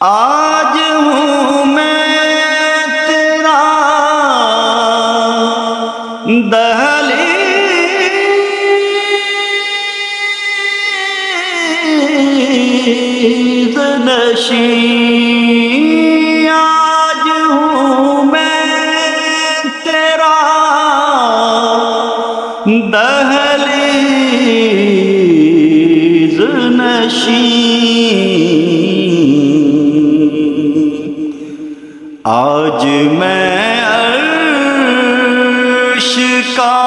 آج ہوں میں تیرا دہلیز نشین، آج ہوں میں تیرا دہلیز نشین، آج میں عرش کا